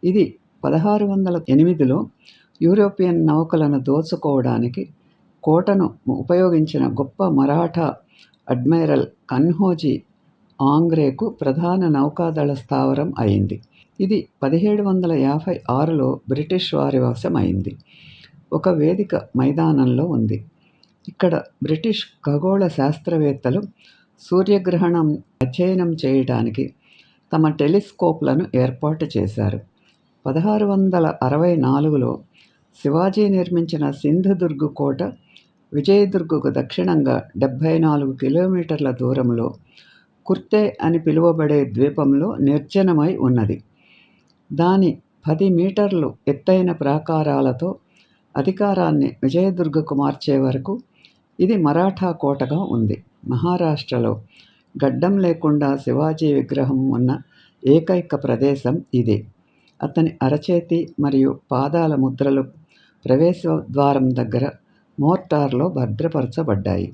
ఇది 1608లో యూరోపియన్ నౌకలను దోచుకోవడానికి కోటను ఉపయోగించిన గొప్ప మరాఠా అడ్మైరల్ కన్హోజీ ఆంగ్రేకు ప్రధాన నౌకాదళ స్థావరం అయింది. ఇది 1756లో బ్రిటిష్ వారి వశమైంది. ఒక వేదిక మైదానంలో ఉంది. ఇక్కడ బ్రిటిష్ ఖగోళ శాస్త్రవేత్తలు సూర్యగ్రహణం అధ్యయనం చేయడానికి తమ టెలిస్కోప్లను ఏర్పాటు చేశారు. 1664లో శివాజీ నిర్మించిన సింధుదుర్గ్ కోట విజయదుర్గ్కు దక్షిణంగా 74 కిలోమీటర్ల దూరంలో కుర్తే అని పిలువబడే ద్వీపంలో నిర్జనమై ఉన్నది. దాని 10 మీటర్లు ఎత్తైన ప్రాకారాలతో అధికారాన్ని విజయదుర్గ్కు మార్చే వరకు ఇది మరాఠా కోటగా ఉంది. మహారాష్ట్రలో గడ్డం లేకుండా శివాజీ విగ్రహం ఉన్న ఏకైక ప్రదేశం ఇదే. అతని అరచేతి మరియు పాదాల ముద్రలు ప్రవేశద్వారం దగ్గర మోర్టార్లో భద్రపరచబడ్డాయి.